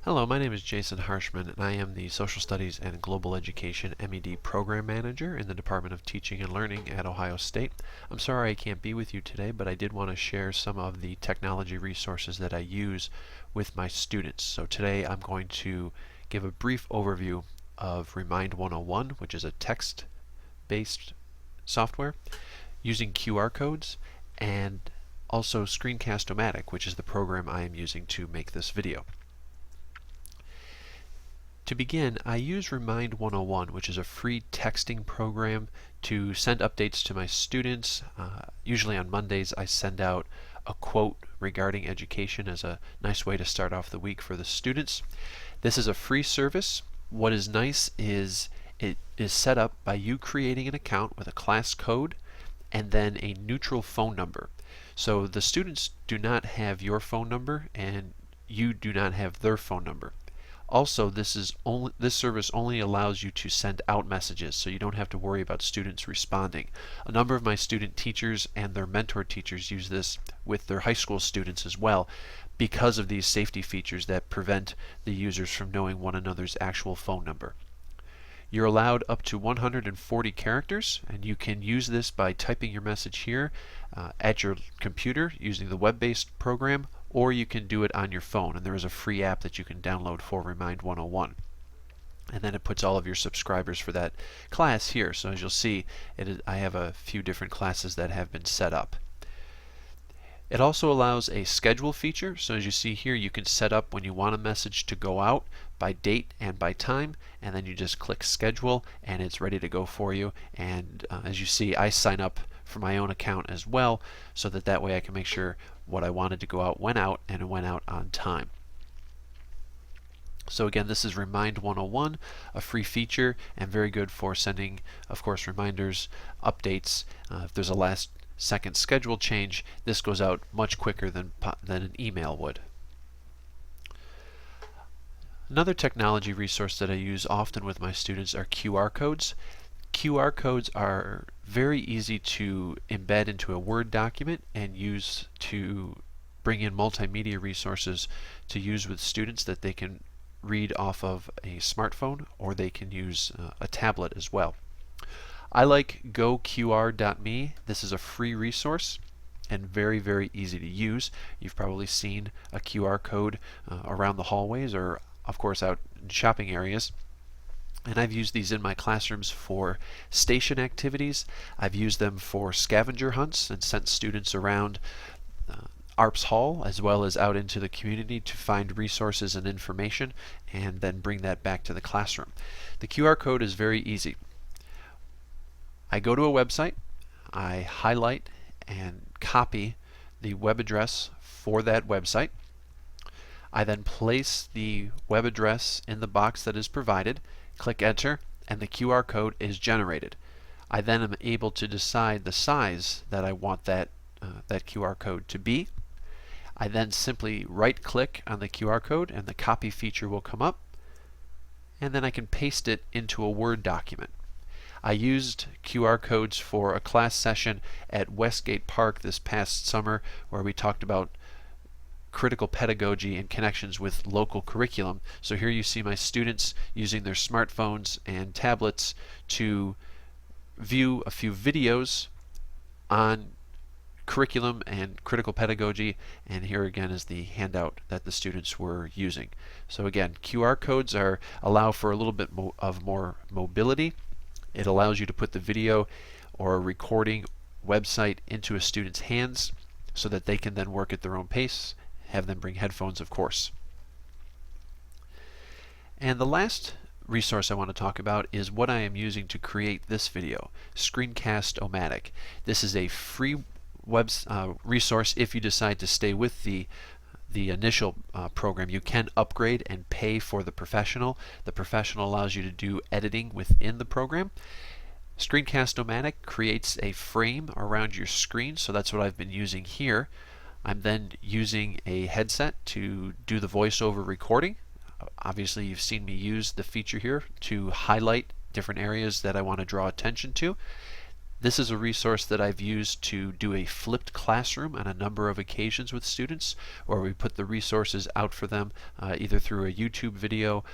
Hello, my name is Jason Harshman, and I am the Social Studies and Global Education MED Program Manager in the Department of Teaching and Learning at Ohio State. I'm sorry I can't be with you today, but I did want to share some of the technology resources that I use with my students. So today I'm going to give a brief overview of Remind 101, which is a text-based software using QR codes, and also Screencast-o-matic, which is the program I am using to make this video. To begin, I use Remind 101, which is a free texting program to send updates to my students. Usually on Mondays I send out a quote regarding education as a nice way to start off the week for the students. This is a free service. What is nice is it is set up by you creating an account with a class code and then a neutral phone number. So the students do not have your phone number and you do not have their phone number. Also, this service only allows you to send out messages, so you don't have to worry about students responding. A number of my student teachers and their mentor teachers use this with their high school students as well because of these safety features that prevent the users from knowing one another's actual phone number. You're allowed up to 140 characters, and you can use this by typing your message here at your computer using the web-based program, or you can do it on your phone, and there is a free app that you can download for Remind 101. And then it puts all of your subscribers for that class here. So as you'll see, I have a few different classes that have been set up. It also allows a schedule feature, so as you see here you can set up when you want a message to go out by date and by time, and then you just click schedule and it's ready to go for you. And as you see, I sign up for my own account as well, so that way I can make sure what I wanted to go out went out, and it went out on time. So again, this is Remind 101, a free feature and very good for sending, of course, reminders, updates. If there's a last second schedule change, this goes out much quicker than an email would. Another technology resource that I use often with my students are QR codes. QR codes are very easy to embed into a Word document and use to bring in multimedia resources to use with students that they can read off of a smartphone, or they can use a tablet as well. I like GoQR.me. This is a free resource and very easy to use. You've probably seen a QR code around the hallways, or of course out in shopping areas. And I've used these in my classrooms for station activities. I've used them for scavenger hunts and sent students around ARPS Hall as well as out into the community to find resources and information and then bring that back to the classroom. The QR code is very easy. I go to a website, I highlight and copy the web address for that website. I then place the web address in the box that is provided, click enter, and the QR code is generated. I then am able to decide the size that I want that QR code to be. I then simply right click on the QR code and the copy feature will come up, and then I can paste it into a Word document. I used QR codes for a class session at Westgate Park this past summer where we talked about critical pedagogy and connections with local curriculum. So here you see my students using their smartphones and tablets to view a few videos on curriculum and critical pedagogy, and here again is the handout that the students were using. So again, QR codes allow for a little bit of more mobility. It allows you to put the video or a recording website into a student's hands so that they can then work at their own pace. Have them bring headphones, of course. And the last resource I want to talk about is what I am using to create this video, Screencast-o-matic. This is a free web resource. If you decide to stay with the initial program, you can upgrade and pay for the professional. The professional allows you to do editing within the program. Screencast-o-matic creates a frame around your screen, so that's what I've been using here. I'm then using a headset to do the voiceover recording. Obviously you've seen me use the feature here to highlight different areas that I want to draw attention to. This is a resource that I've used to do a flipped classroom on a number of occasions with students, where we put the resources out for them either through a YouTube video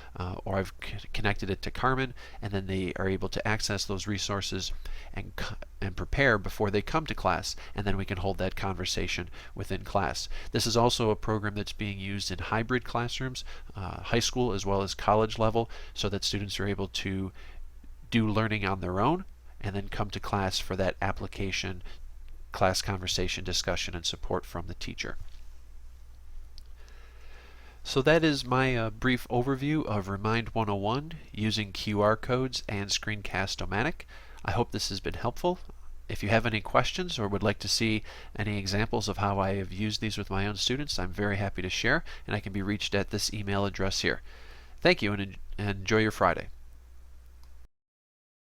or I've connected it to Carmen, and then they are able to access those resources and prepare before they come to class, and then we can hold that conversation within class. This is also a program that's being used in hybrid classrooms, high school as well as college level, so that students are able to do learning on their own and then come to class for that application, class conversation, discussion, and support from the teacher. So that is my brief overview of Remind 101 using QR codes and Screencast-o-matic. I hope this has been helpful. If you have any questions or would like to see any examples of how I have used these with my own students, I'm very happy to share, and I can be reached at this email address here. Thank you, and enjoy your Friday.